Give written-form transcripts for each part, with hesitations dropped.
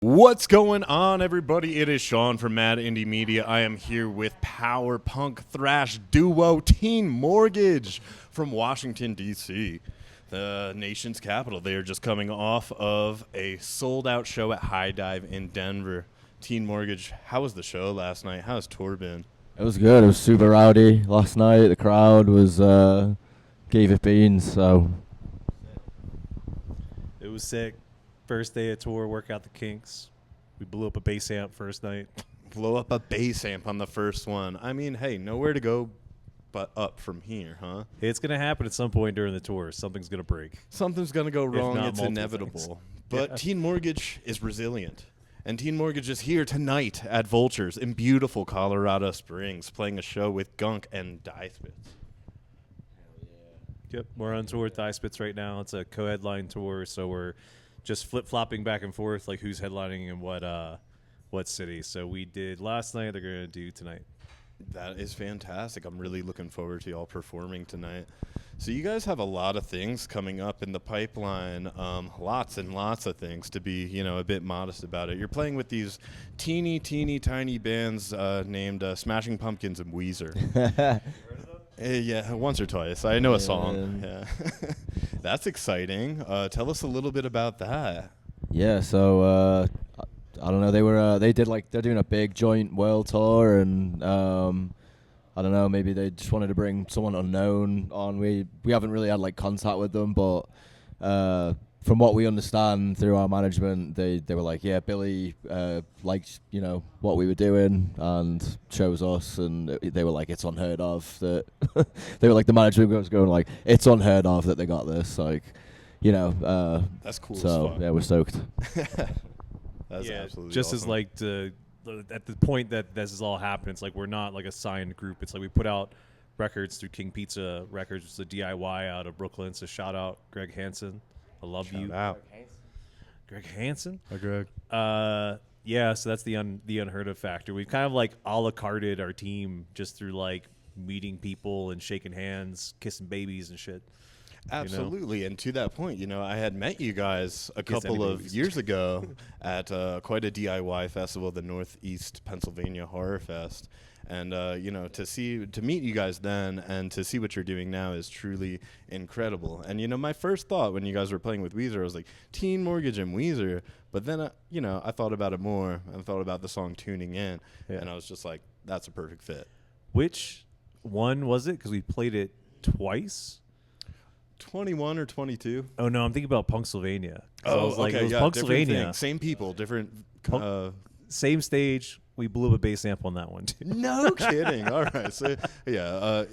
What's going on, everybody? It is Sean from Mad Indie Media. I am here with power punk thrash duo Teen Mortgage from Washington, D.C., the nation's capital. They are just coming off of a sold-out show at High Dive in Denver. Teen Mortgage, how was the show last night? How's tour been? It was good. It was super rowdy last night. The crowd was gave it beans. So it was sick. First day of tour, work out the kinks. We blew up a bass amp first night. Blow up a bass amp on the first one. I mean, hey, nowhere to go but up from here, huh? It's going to happen at some point during the tour. Something's going to break. Something's going to go wrong. It's inevitable. Things. But Yeah. Teen Mortgage is resilient. And Teen Mortgage is here tonight at Vultures in beautiful Colorado Springs, playing a show with Gunk and Die Spits. Yep, we're on tour with Die Spits right now. It's a co-headline tour, so we're just flip-flopping back and forth, like who's headlining in what city. So we did last night. They're going to do tonight. That is fantastic. I'm really looking forward to y'all performing tonight. So you guys have a lot of things coming up in the pipeline, lots and lots of things, to be, a bit modest about it. You're playing with these teeny, tiny bands named Smashing Pumpkins and Weezer. Yeah, once or twice. I know a song. Yeah. That's exciting. Tell us a little bit about that. yeah, so I don't know. They're doing a big joint world tour, and I don't know. Maybe they just wanted to bring someone unknown on. We haven't really had contact with them, but from what we understand through our management, they were like, yeah, Billy liked what we were doing and chose us, and they were like, it's unheard of that they were like, the management was going like, it's unheard of that they got this, That's cool. So as fuck. yeah, we're stoked. That's absolutely just awesome. as at the point that this is all happening, it's like we're not like a signed group. It's like we put out records through King Pizza Records, which is a DIY out of Brooklyn. So shout out Greg Hansen. I love you. Out. Greg Hansen? Hi, Greg. Yeah, so that's the unheard of factor. We've kind of a la carted our team just through meeting people and shaking hands, kissing babies and shit. Absolutely. And to that point, I had met you guys a couple of years ago at quite a DIY festival, the Northeast Pennsylvania Horror Fest. And, to meet you guys then and to see what you're doing now is truly incredible. And, my first thought when you guys were playing with Weezer, I was like, Teen Mortgage and Weezer. But then, I thought about it more and thought about the song Tuning In. Yeah. And I was just like, that's a perfect fit. Which one was it? Because we played it twice. 21 or 22? Oh, no, I'm thinking about Punksylvania. Oh, I was like, okay, it was yeah, Punksylvania. Same people, different... Same stage. We blew up a bass amp on that one, too. No kidding. All right. So, yeah,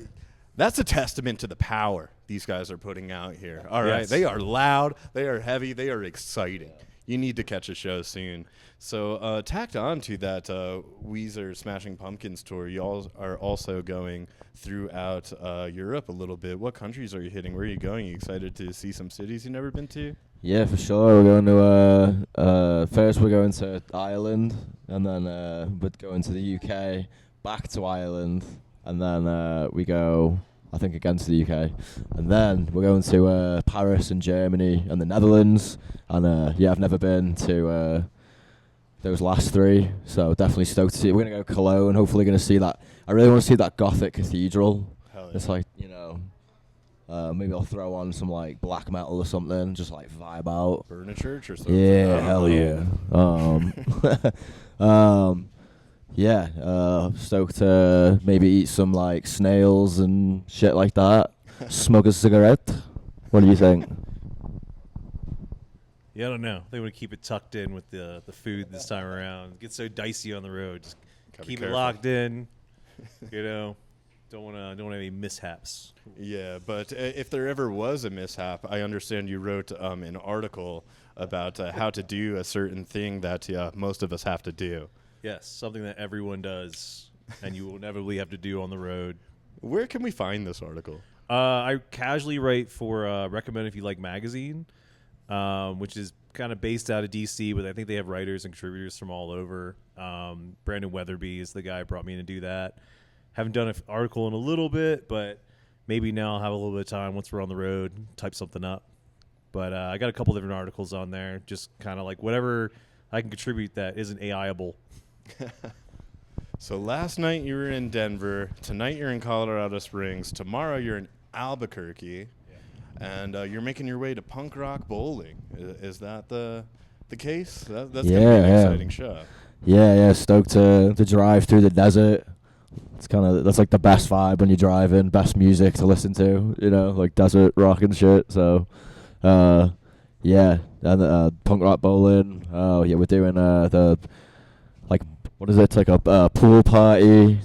that's a testament to the power these guys are putting out here. All right. Yes. They are loud. They are heavy. They are exciting. You need to catch a show soon. So tacked on to that Weezer Smashing Pumpkins tour, you all are also going throughout Europe a little bit. What countries are you hitting? Where are you going? You excited to see some cities you've never been to? Yeah, for sure. We're going to first we're going to Ireland, and then we're going to the UK, back to Ireland, and then we go, I think, again to the UK, and then we're going to Paris and Germany and the Netherlands. And I've never been to those last three, so definitely stoked to see it. We're gonna go Cologne. Hopefully, gonna see that. I really want to see that Gothic cathedral. Hell yeah. It's maybe I'll throw on some black metal or something, just vibe out. Burn a church or something? Yeah, hell yeah. Stoked to maybe eat some snails and shit like that. Smoke a cigarette. What do you think? Yeah, I don't know. They want to keep it tucked in with the food this time around. It gets so dicey on the road. Just keep it locked in. Don't want any mishaps. Yeah, but if there ever was a mishap, I understand you wrote an article about how to do a certain thing that most of us have to do. Yes, something that everyone does, and you will inevitably have to do on the road. Where can we find this article? I casually write for Recommend If You Like magazine, which is kind of based out of D.C., but I think they have writers and contributors from all over. Brandon Weatherby is the guy who brought me in to do that. Haven't done an article in a little bit, but maybe now I'll have a little bit of time once we're on the road, type something up. But I got a couple different articles on there, just kind of whatever I can contribute that isn't AIable. So last night you were in Denver. Tonight you're in Colorado Springs. Tomorrow you're in Albuquerque. And you're making your way to punk rock bowling. Is that the case? That's going to be an exciting show. Yeah. Stoked to drive through the desert. That's like the best vibe when you're driving, best music to listen to, like desert rock and shit. So, and punk rock bowling. Oh yeah, we're doing what is it? It's like a pool party.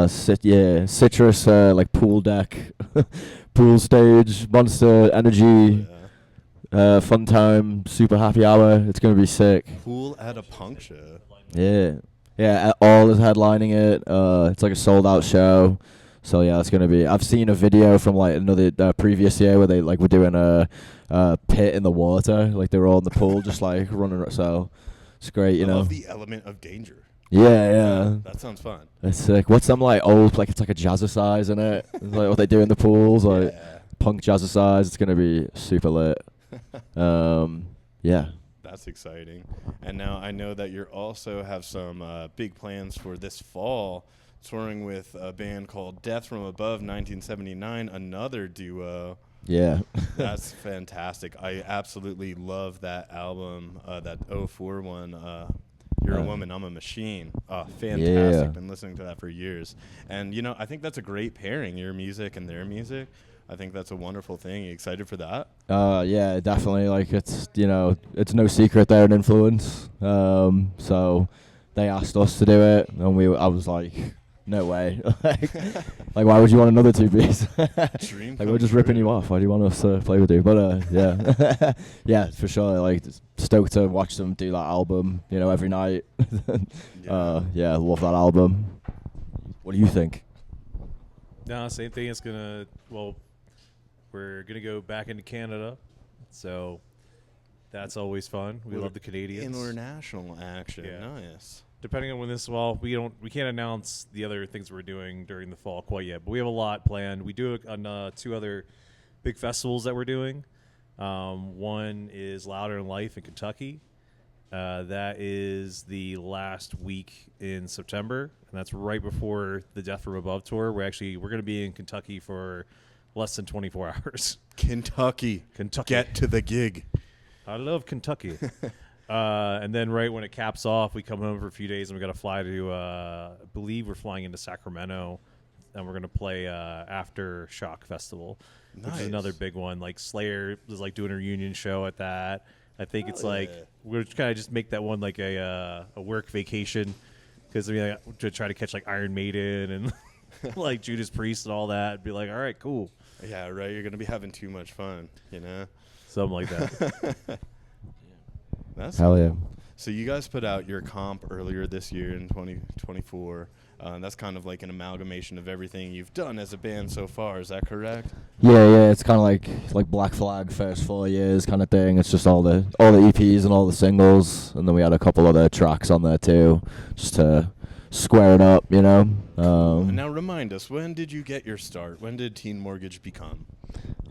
Citrus like pool deck, pool stage, Monster Energy. Fun time, super happy hour. It's gonna be sick. Pool at a punk show. Yeah, all is headlining it. It's like a sold out show. So yeah, it's gonna be. I've seen a video from like another previous year where they like were doing a pit in the water, like they were all in the pool, just like running. So it's great, I love the element of danger. Yeah. That sounds fun. It's sick. What's some like old like it's like a jazzercise in it? It's like what they do in the pools, like punk jazzercise. It's gonna be super lit. Yeah. That's exciting. And now I know that you also have some big plans for this fall, touring with a band called Death from Above 1979, another duo. Yeah. That's fantastic. I absolutely love that album, that 04 one, You're a Woman, I'm a Machine. Fantastic. Yeah. Been listening to that for years. And, I think that's a great pairing, your music and their music. I think that's a wonderful thing. You excited for that? Yeah, definitely. Like it's it's no secret they're an influence. So they asked us to do it, and I was like, no way. like why would you want another two piece? Like we're just ripping you off. Why do you want us to play with you? But yeah, yeah, for sure. Like stoked to watch them do that album. Every night. Yeah, love that album. What do you think? No, same thing. We're going to go back into Canada, so that's always fun. We love the Canadians. International action. Yeah. Nice. Depending on when we can't announce the other things we're doing during the fall quite yet, but we have a lot planned. We do it on 2 other big festivals that we're doing. One is Louder in Life in Kentucky. That is the last week in September, and that's right before the Death from Above tour. We're going to be in Kentucky for less than 24 hours. Kentucky. Get to the gig. I love Kentucky. And then right when it caps off, we come home for a few days, and we got to fly to, I believe we're flying into Sacramento, and we're going to play Aftershock Festival, which is another big one. Like Slayer is like doing a reunion show at that. I think it's like we're kind of just make that one like a work vacation, because to try to catch like Iron Maiden and like Judas Priest and all that. Be like, all right, cool. Yeah, right. You're gonna be having too much fun, something like that. That's hell yeah. So you guys put out your comp earlier this year in 2024. That's kind of like an amalgamation of everything you've done as a band so far. Is that correct? Yeah. It's kind of like Black Flag first 4 years kind of thing. It's just all the EPs and all the singles, and then we had a couple other tracks on there too, just to square it up, Now remind us, when did you get your start? When did Teen Mortgage become?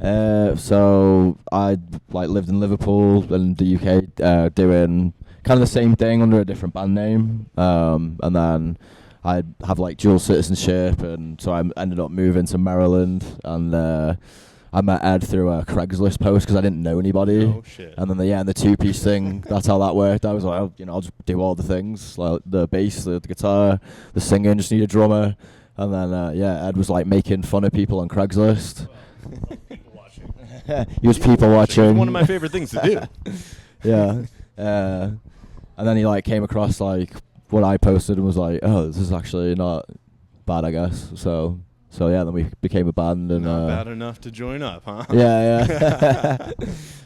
So I lived in Liverpool and the UK, doing kind of the same thing under a different band name, and then I have dual citizenship, and so I ended up moving to Maryland, and I met Ed through a Craigslist post because I didn't know anybody. Oh shit! And then the 2-piece thing, that's how that worked. I was like, I'll just do all the things, like the bass, the guitar, the singing. Just need a drummer. And then Ed was making fun of people on Craigslist. People watching. He was people watching. One of my favorite things to do. Yeah. And then he came across what I posted and was like, oh, this is actually not bad, I guess. So yeah, then we became a band, and not bad enough to join up, huh? Yeah.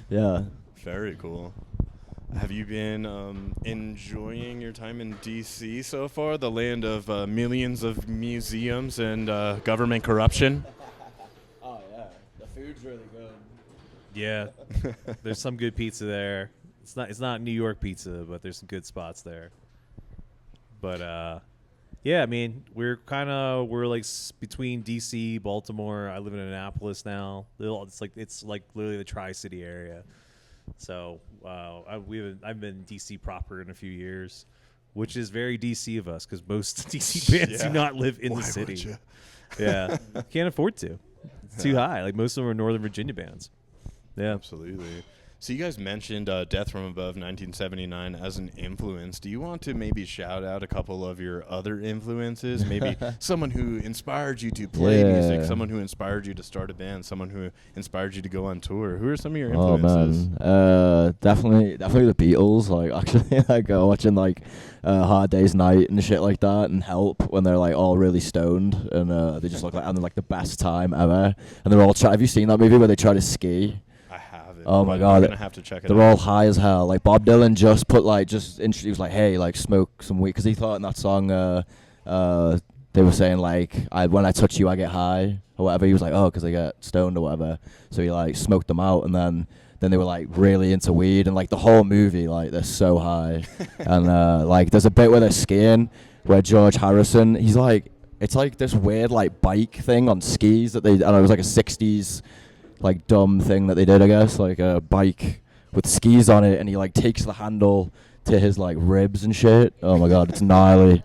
Yeah. Very cool. Have you been enjoying your time in D.C. so far, the land of millions of museums and government corruption? Oh yeah, the food's really good. Yeah, there's some good pizza there. It's not New York pizza, but there's some good spots there. But yeah, I mean, we're between DC, Baltimore. I live in Annapolis now. It's like literally the Tri-City area. So I've been DC proper in a few years, which is very DC of us because most DC bands do not live in the city. Yeah, can't afford to. It's too high. Like most of them are Northern Virginia bands. Yeah, absolutely. So you guys mentioned Death from Above 1979 as an influence. Do you want to maybe shout out a couple of your other influences? Maybe someone who inspired you to play music, someone who inspired you to start a band, someone who inspired you to go on tour. Who are some of your influences? Oh man, definitely the Beatles. Like actually, like watching like Hard Day's Night and shit like that, and Help when they're like all really stoned and they just look like having like the best time ever. And they're all have you seen that movie where they try to ski? Oh my God! I'm gonna have to check it out. They're all high as hell. Like Bob Dylan just introduced like, hey, like smoke some weed, because he thought in that song they were saying like, when I touch you I get high or whatever. He was like, oh, because I get stoned or whatever. So he like smoked them out, and then they were like really into weed, and like the whole movie like they're so high. And like there's a bit where they're skiing where George Harrison, he's like, it's like this weird like bike thing on skis that I don't know, it was like a 60s like dumb thing that they did, I guess, like a bike with skis on it, and he like takes the handle to his like ribs and shit. Oh my God, it's gnarly.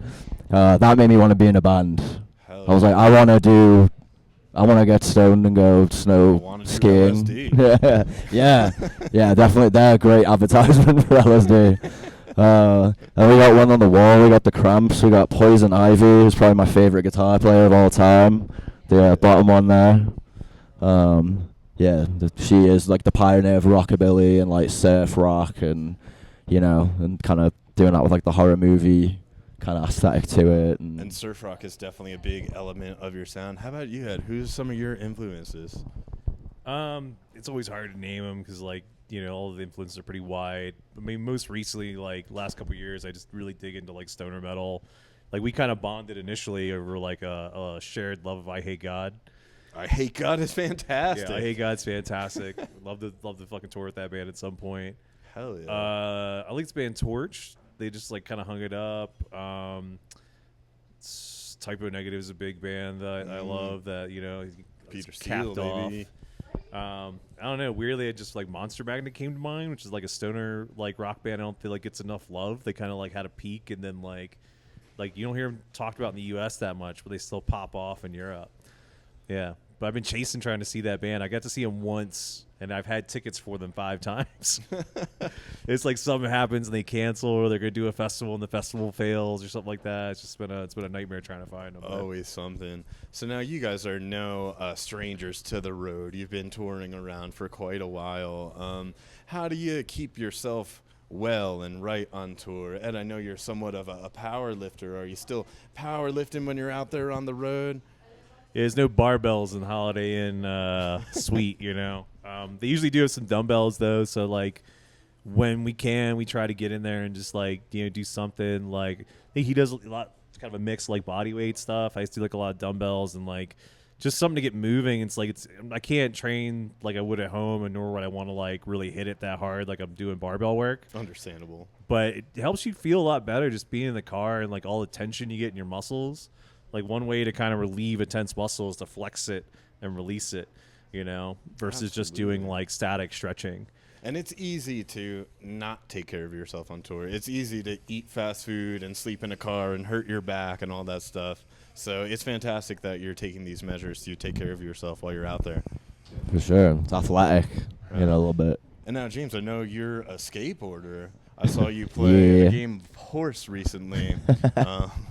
That made me want to be in a band. I was like, I want to get stoned and go snow skiing. yeah, definitely. They're a great advertisement for LSD. And we got one on the wall. We got the Cramps. We got Poison Ivy, who's probably my favorite guitar player of all time. The bottom one there. Yeah, she is like the pioneer of rockabilly and like surf rock, and and kind of doing that with like the horror movie kind of aesthetic to it. And surf rock is definitely a big element of your sound. How about you, Ed? Who's some of your influences? It's always hard to name them because like all of the influences are pretty wide. I mean, most recently, like last couple of years, I just really dig into like stoner metal. Like we kind of bonded initially over like a shared love of I Hate God. I Hate God is fantastic. Yeah, I Hate God's fantastic. love to fucking tour with that band at some point. Hell yeah. I like this band Torch. They just like kind of hung it up. Typo Negative is a big band that I love. That Peter Steele, maybe. I don't know. Weirdly, just like Monster Magnet came to mind, which is like a stoner like rock band. I don't feel like gets enough love. They kind of like had a peak, and then like you don't hear them talked about in the U.S. that much, but they still pop off in Europe. Yeah. But I've been trying to see that band. I got to see them once, and I've had tickets for them 5 times. It's like something happens and they cancel, or they're gonna do a festival and the festival fails, or something like that. It's been a nightmare trying to find them. Always something. So now you guys are no strangers to the road. You've been touring around for quite a while. How do you keep yourself well and right on tour? Ed, I know you're somewhat of a power lifter. Are you still power lifting when you're out there on the road? There's no barbells in Holiday Inn suite, They usually do have some dumbbells though, so like when we can, we try to get in there and just like do something. Like I think he does a lot, kind of a mix like body weight stuff. I used to do like a lot of dumbbells and like just something to get moving. It's like I can't train like I would at home, and nor would I want to like really hit it that hard like I'm doing barbell work. Understandable. But it helps you feel a lot better just being in the car and like all the tension you get in your muscles. Like one way to kind of relieve a tense muscle is to flex it and release it, versus just doing like static stretching. And it's easy to not take care of yourself on tour. It's easy to eat fast food and sleep in a car and hurt your back and all that stuff. So it's fantastic that you're taking these measures to take care of yourself while you're out there. For sure. It's athletic, a little bit. And now, James, I know you're a skateboarder. I saw you play the game Horse recently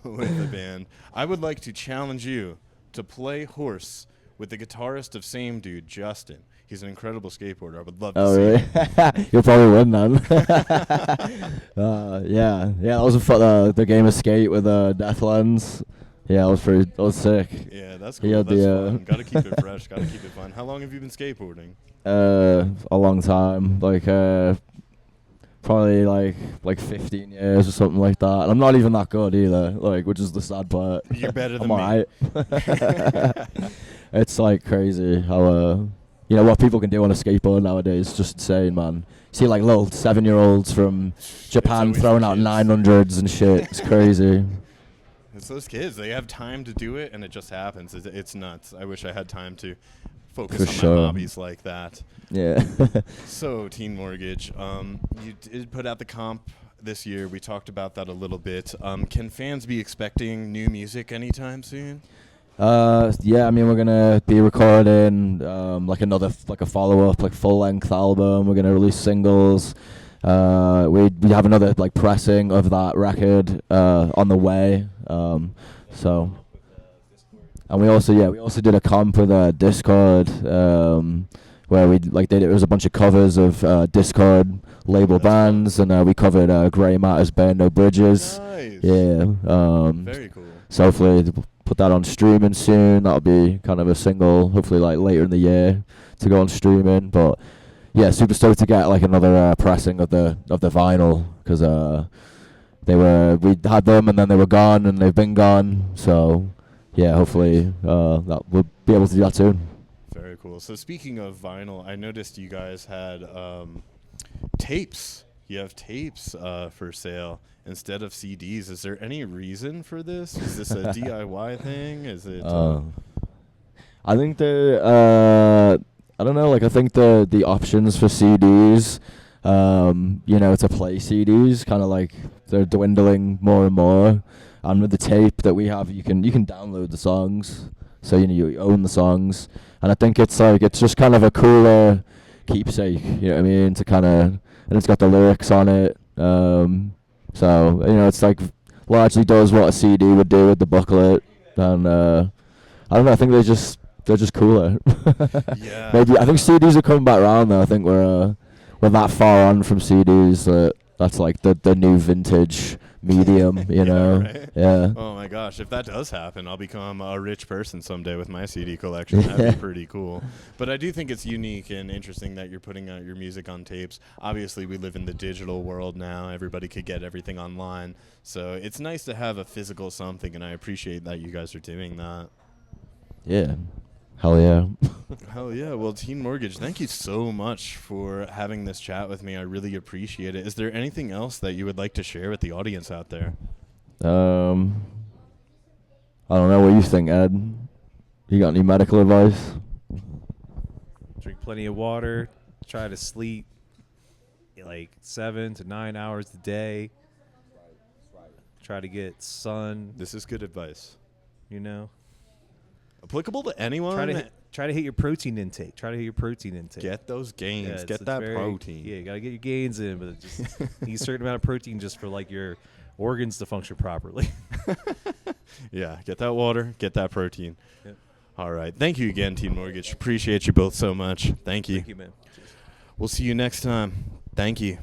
with the band. I would like to challenge you to play Horse with the guitarist of Same Dude, Justin. He's an incredible skateboarder. I would love to see really? You'll probably win then. That was the game of skate with Deathlens. Yeah, that was sick. Yeah, that's cool. That's fun. Gotta keep it fresh. Gotta keep it fun. How long have you been skateboarding? A long time. Probably like 15 years or something like that. And I'm not even that good either, which is the sad part. You're better than me. I'm alright. It's like crazy how what people can do on a skateboard nowadays. Just insane, man. See like little 7-year-olds from Japan throwing out 900s and shit. It's crazy. It's those kids. They have time to do it, and it just happens. It's nuts. I wish I had time to focus For on sure. my hobbies like that. Yeah. So, Teen Mortgage, you did put out the comp this year. We talked about that a little bit. Can fans be expecting new music anytime soon? Yeah, I mean, we're gonna be recording like a follow-up, like full-length album. We're gonna release singles. We have another like pressing of that record on the way. So, and we also did a comp with Discord where we like did it was a bunch of covers of Discord label bands, and we covered Grey Matter's Burn No Bridges. Nice. Yeah. Very cool. So hopefully put that on streaming soon. That'll be kind of a single, hopefully like later in the year to go on streaming. But yeah, super stoked to get like another pressing of the vinyl, because we had them and then they were gone and they've been gone. So yeah, hopefully that we'll be able to do that soon. Very cool. So speaking of vinyl, I noticed you guys had tapes. You have tapes for sale instead of CDs. Is there any reason for this? Is this a DIY thing? Is it? I think I don't know. Like I think the options for CDs, to play CDs, kind of like they're dwindling more and more. And with the tape that we have, you can download the songs, so you own the songs. And I think it's just kind of a cooler keepsake. You know what I mean? To kind of, and it's got the lyrics on it. So it's like largely does what a CD would do with the booklet. And I don't know. I think they're just cooler. Yeah. Maybe I think CDs are coming back around though. I think we're that far on from CDs that that's like the new vintage medium, you know. Right? Yeah. Oh my gosh, if that does happen, I'll become a rich person someday with my CD collection. That'd be pretty cool. But I do think it's unique and interesting that you're putting out your music on tapes. Obviously, we live in the digital world now. Everybody could get everything online. So it's nice to have a physical something, and I appreciate that you guys are doing that. Yeah. Hell yeah. Hell yeah. Well, Teen Mortgage, thank you so much for having this chat with me. I really appreciate it. Is there anything else that you would like to share with the audience out there? I don't know. What do you think, Ed? You got any medical advice? Drink plenty of water. Try to sleep like 7 to 9 hours a day. Try to get sun. This is good advice. Applicable to anyone? Try to hit your protein intake. Get those gains. Yeah, get that protein. Yeah, you got to get your gains in, but it just need a certain amount of protein just for like your organs to function properly. Yeah, get that water, get that protein. Yep. All right. Thank you again, Teen Mortgage. Appreciate you both so much. Thank you. Thank you, man. Cheers. We'll see you next time. Thank you.